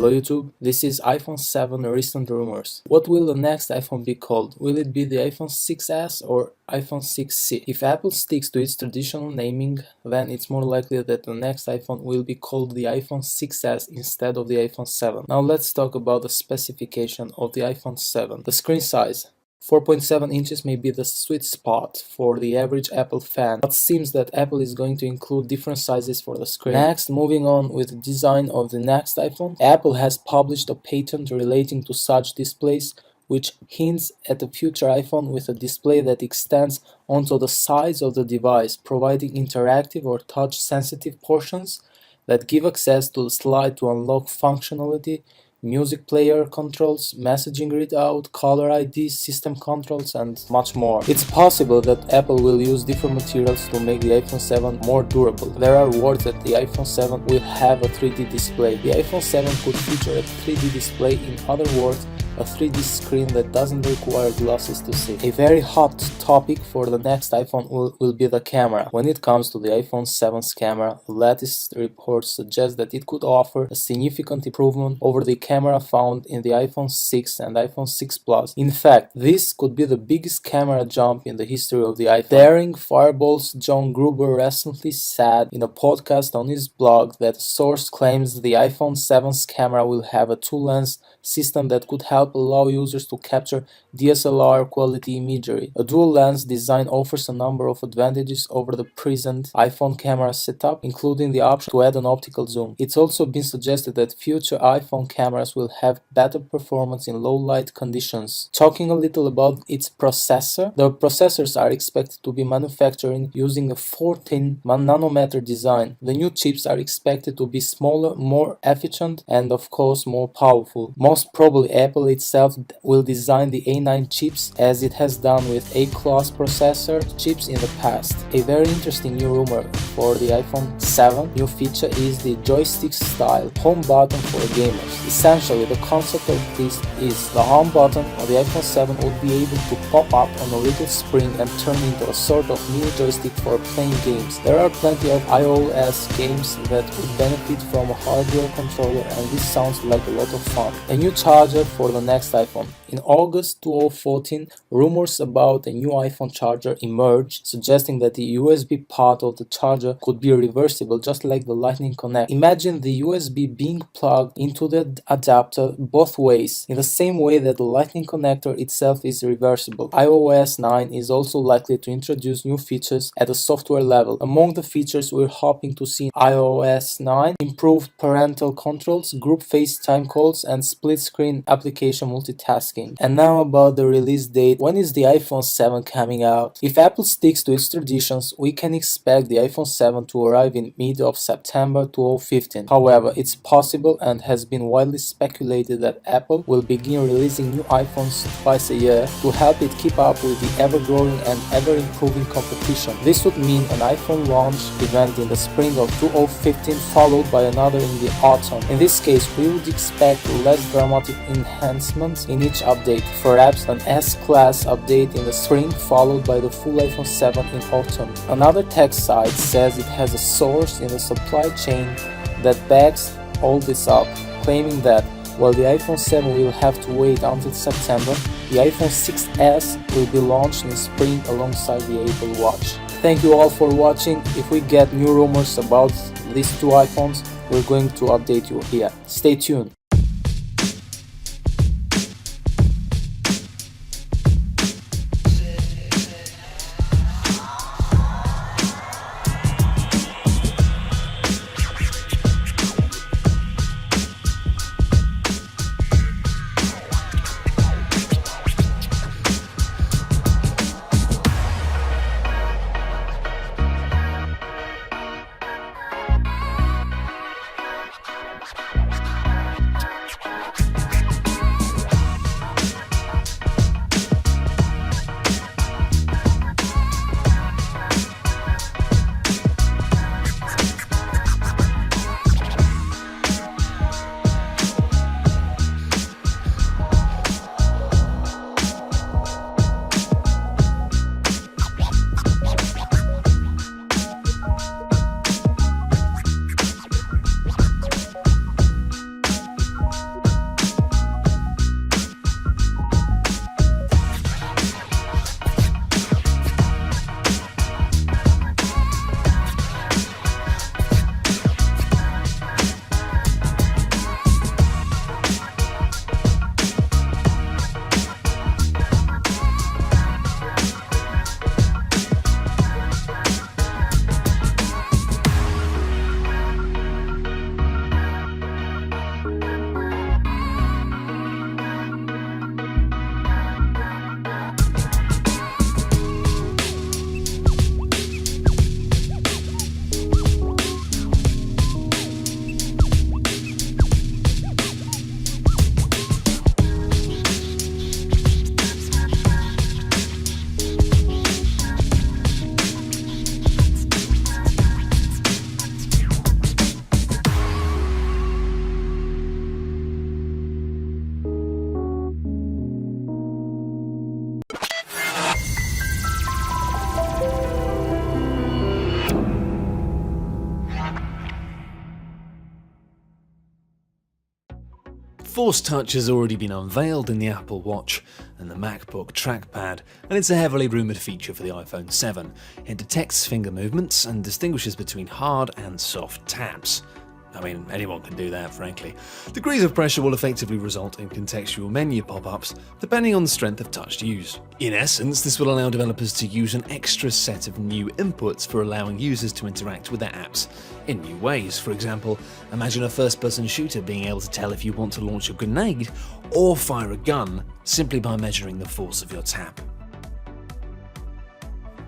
Hello YouTube, this is iPhone 7 recent rumors. What will the next iPhone be called? Will it be the iPhone 6s or iPhone 6C? If Apple sticks to its traditional naming, then it's more likely that the next iPhone will be called the iPhone 6s instead of the iPhone 7. Now let's talk about the specification of the iPhone 7. The screen size. 4.7 inches may be the sweet spot for the average Apple fan, but seems that Apple is going to include different sizes for the screen. Next, moving on with the design of the next iPhone, Apple has published a patent relating to such displays, which hints at a future iPhone with a display that extends onto the sides of the device, providing interactive or touch-sensitive portions that give access to the slide to unlock functionality, music player controls, messaging readout, caller ID, system controls, and much more. It's possible that Apple will use different materials to make the iPhone 7 more durable. There are words that the iPhone 7 will have a 3D display. The iPhone 7 could feature a 3D display, in other words, a 3D screen that doesn't require glasses to see. A very hot topic for the next iPhone will be the camera. When it comes to the iPhone 7's camera, the latest reports suggest that it could offer a significant improvement over the camera found in the iPhone 6 and iPhone 6 Plus. In fact, this could be the biggest camera jump in the history of the iPhone. Daring Fireball's John Gruber recently said in a podcast on his blog that a source claims the iPhone 7's camera will have a two-lens system that could help allow users to capture DSLR quality imagery. A dual lens design offers a number of advantages over the present iPhone camera setup, including the option to add an optical zoom. It's also been suggested that future iPhone cameras will have better performance in low light conditions. Talking a little about its processor, the processors are expected to be manufactured using a 14 nanometer design. The new chips are expected to be smaller, more efficient, and of course more powerful. Most probably Apple itself will design the A9 chips as it has done with A-class processor chips in the past. A very interesting new rumor for the iPhone 7 new feature is the joystick-style home button for gamers. Essentially, the concept of this is the home button of the iPhone 7 would be able to pop up on a little spring and turn into a sort of mini joystick for playing games. There are plenty of iOS games that would benefit from a hardware controller, and this sounds like a lot of fun. A new charger for the next iPhone. In August 2014, rumors about a new iPhone charger emerged, suggesting that the USB part of the charger could be reversible, just like the Lightning Connect. Imagine the USB being plugged into the adapter both ways, in the same way that the Lightning connector itself is reversible. iOS 9 is also likely to introduce new features at the software level. Among the features we're hoping to see in iOS 9, improved parental controls, group FaceTime calls, and split-screen application multitasking. And now about the release date. When is the iPhone 7 coming out? If Apple sticks to its traditions, we can expect the iPhone 7 to arrive in mid of September 2015. However, it's possible and has been widely speculated that Apple will begin releasing new iPhones twice a year to help it keep up with the ever-growing and ever-improving competition. This would mean an iPhone launch event in the spring of 2015 followed by another in the autumn. In this case, we would expect less dramatic enhancements in each update, perhaps an S-Class update in the spring followed by the full iPhone 7 in autumn. Another tech site says it has a source in the supply chain that backs all this up, claiming that while the iPhone 7 will have to wait until September, the iPhone 6s will be launched in spring alongside the Apple Watch. Thank you all for watching. If we get new rumors about these two iPhones, we're going to update you here. Stay tuned. Force Touch has already been unveiled in the Apple Watch and the MacBook trackpad, and it's a heavily rumoured feature for the iPhone 7. It detects finger movements and distinguishes between hard and soft taps. I mean, anyone can do that, frankly. Degrees of pressure will effectively result in contextual menu pop-ups, depending on the strength of touched use. In essence, this will allow developers to use an extra set of new inputs for allowing users to interact with their apps in new ways. For example, imagine a first-person shooter being able to tell if you want to launch a grenade or fire a gun simply by measuring the force of your tap.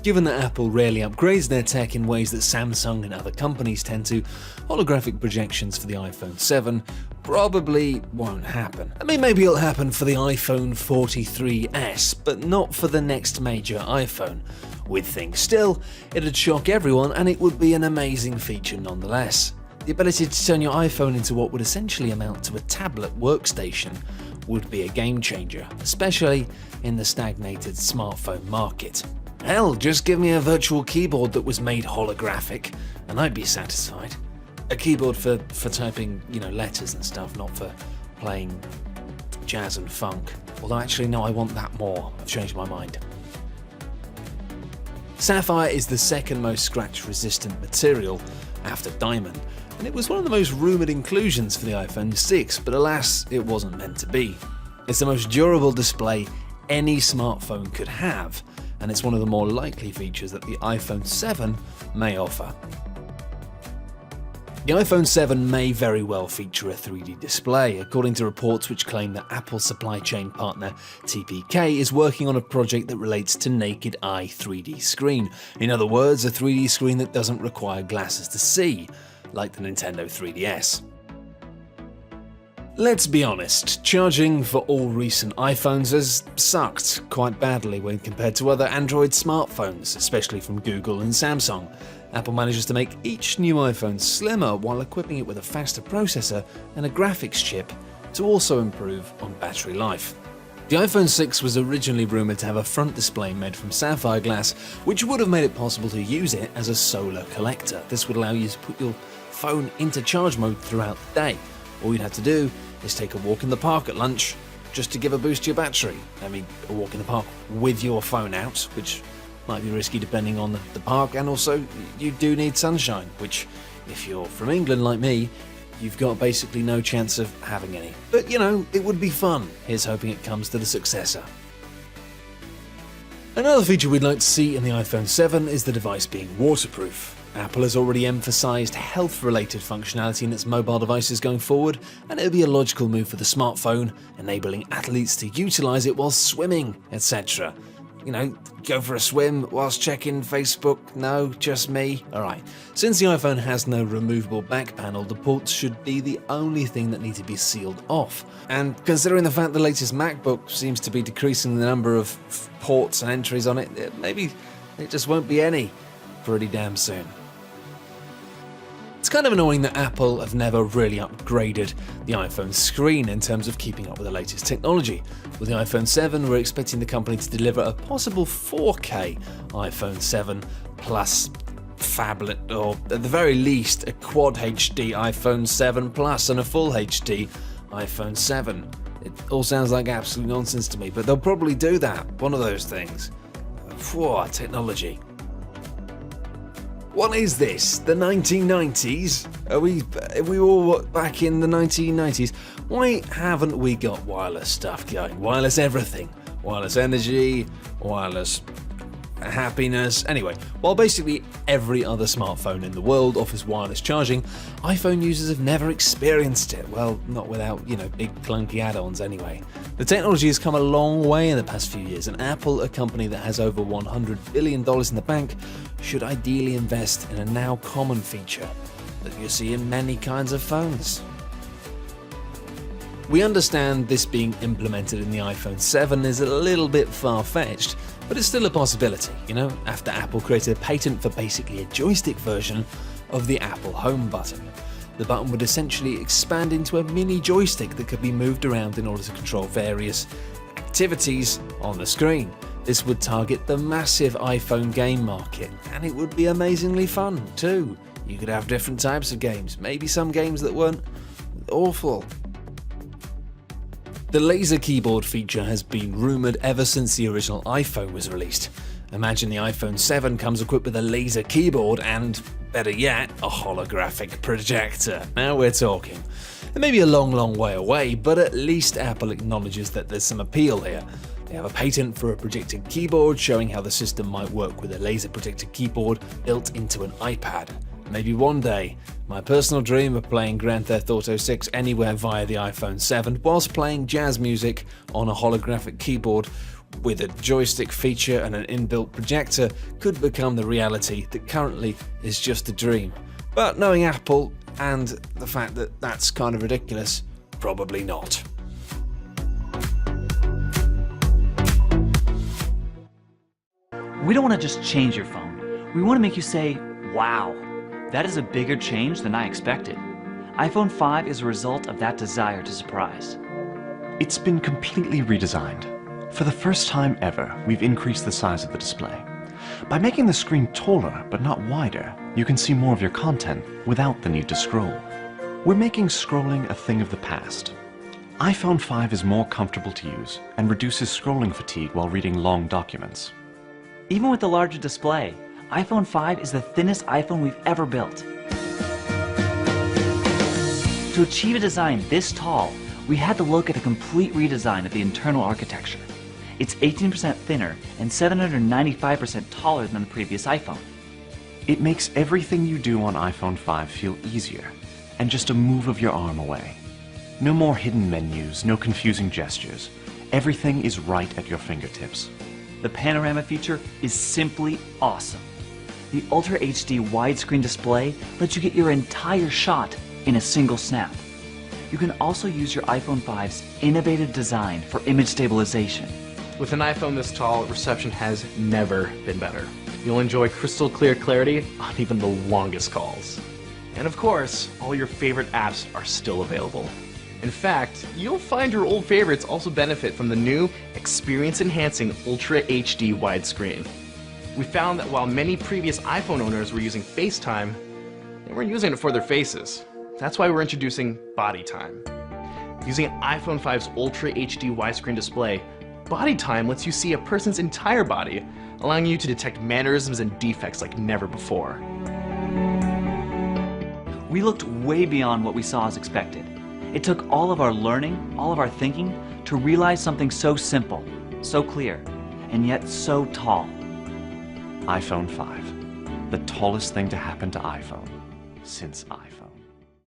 Given that Apple rarely upgrades their tech in ways that Samsung and other companies tend to, holographic projections for the iPhone 7 probably won't happen. I mean, maybe it'll happen for the iPhone 43s, but not for the next major iPhone. With things still, it'd shock everyone and it would be an amazing feature nonetheless. The ability to turn your iPhone into what would essentially amount to a tablet workstation would be a game changer, especially in the stagnated smartphone market. Hell, just give me a virtual keyboard that was made holographic, and I'd be satisfied. A keyboard for typing, letters and stuff, not for playing jazz and funk. Although actually, no, I want that more. I've changed my mind. Sapphire is the second most scratch-resistant material after diamond, and it was one of the most rumoured inclusions for the iPhone 6, but alas, it wasn't meant to be. It's the most durable display any smartphone could have, and it's one of the more likely features that the iPhone 7 may offer. The iPhone 7 may very well feature a 3D display, according to reports which claim that Apple supply chain partner TPK is working on a project that relates to naked eye 3D screen. In other words, a 3D screen that doesn't require glasses to see, like the Nintendo 3DS. Let's be honest, charging for all recent iPhones has sucked quite badly when compared to other Android smartphones, especially from Google and Samsung. Apple manages to make each new iPhone slimmer while equipping it with a faster processor and a graphics chip to also improve on battery life. The iPhone 6 was originally rumoured to have a front display made from sapphire glass, which would have made it possible to use it as a solar collector. This would allow you to put your phone into charge mode throughout the day. All you'd have to do is take a walk in the park at lunch just to give a boost to your battery. I mean, a walk in the park with your phone out, which might be risky depending on the park, and also you do need sunshine, which, if you're from England like me, you've got basically no chance of having any. But it would be fun. Here's hoping it comes to the successor. Another feature we'd like to see in the iPhone 7 is the device being waterproof. Apple has already emphasised health-related functionality in its mobile devices going forward, and it would be a logical move for the smartphone, enabling athletes to utilise it while swimming, etc. Go for a swim whilst checking Facebook? No, just me? Alright. Since the iPhone has no removable back panel, the ports should be the only thing that need to be sealed off. And considering the fact the latest MacBook seems to be decreasing the number of ports and entries on it, maybe it just won't be any pretty damn soon. It's kind of annoying that Apple have never really upgraded the iPhone screen in terms of keeping up with the latest technology. With the iPhone 7, we're expecting the company to deliver a possible 4K iPhone 7 Plus phablet, or at the very least a Quad HD iPhone 7 Plus and a Full HD iPhone 7. It all sounds like absolute nonsense to me, but they'll probably do that, one of those things. Whoa, technology. What is this? The 1990s? Are we all back in the 1990s? Why haven't we got wireless stuff going? Wireless everything. Wireless energy, wireless happiness. Anyway, while basically every other smartphone in the world offers wireless charging, iPhone users have never experienced it. Well, not without, big clunky add-ons anyway. The technology has come a long way in the past few years, and Apple, a company that has over $100 billion in the bank, should ideally invest in a now common feature that you see in many kinds of phones. We understand this being implemented in the iPhone 7 is a little bit far-fetched, but it's still a possibility, after Apple created a patent for basically a joystick version of the Apple Home button. The button would essentially expand into a mini joystick that could be moved around in order to control various activities on the screen. This would target the massive iPhone game market, and it would be amazingly fun too. You could have different types of games, maybe some games that weren't awful. The laser keyboard feature has been rumoured ever since the original iPhone was released. Imagine the iPhone 7 comes equipped with a laser keyboard and, better yet, a holographic projector. Now we're talking. It may be a long way away, but at least Apple acknowledges that there's some appeal here. They have a patent for a projected keyboard showing how the system might work with a laser projected keyboard built into an iPad. Maybe one day, my personal dream of playing Grand Theft Auto 6 anywhere via the iPhone 7 whilst playing jazz music on a holographic keyboard with a joystick feature and an inbuilt projector could become the reality that currently is just a dream. But knowing Apple and the fact that that's kind of ridiculous, probably not. We don't want to just change your phone. We want to make you say, wow, that is a bigger change than I expected. iPhone 5 is a result of that desire to surprise. It's been completely redesigned. For the first time ever, we've increased the size of the display. By making the screen taller but not wider, you can see more of your content without the need to scroll. We're making scrolling a thing of the past. iPhone 5 is more comfortable to use and reduces scrolling fatigue while reading long documents. Even with the larger display, iPhone 5 is the thinnest iPhone we've ever built. To achieve a design this tall, we had to look at a complete redesign of the internal architecture. It's 18% thinner and 795% taller than the previous iPhone. It makes everything you do on iPhone 5 feel easier and just a move of your arm away. No more hidden menus, no confusing gestures. Everything is right at your fingertips. The panorama feature is simply awesome. The Ultra HD widescreen display lets you get your entire shot in a single snap. You can also use your iPhone 5's innovative design for image stabilization. With an iPhone this tall, reception has never been better. You'll enjoy crystal clear clarity on even the longest calls. And of course, all your favorite apps are still available. In fact, you'll find your old favorites also benefit from the new experience-enhancing Ultra HD widescreen. We found that while many previous iPhone owners were using FaceTime, they weren't using it for their faces. That's why we're introducing Body Time. Using an iPhone 5's Ultra HD widescreen display, Body Time lets you see a person's entire body, allowing you to detect mannerisms and defects like never before. We looked way beyond what we saw as expected. It took all of our learning, all of our thinking, to realize something so simple, so clear, and yet so tall. iPhone 5, the tallest thing to happen to iPhone since iPhone.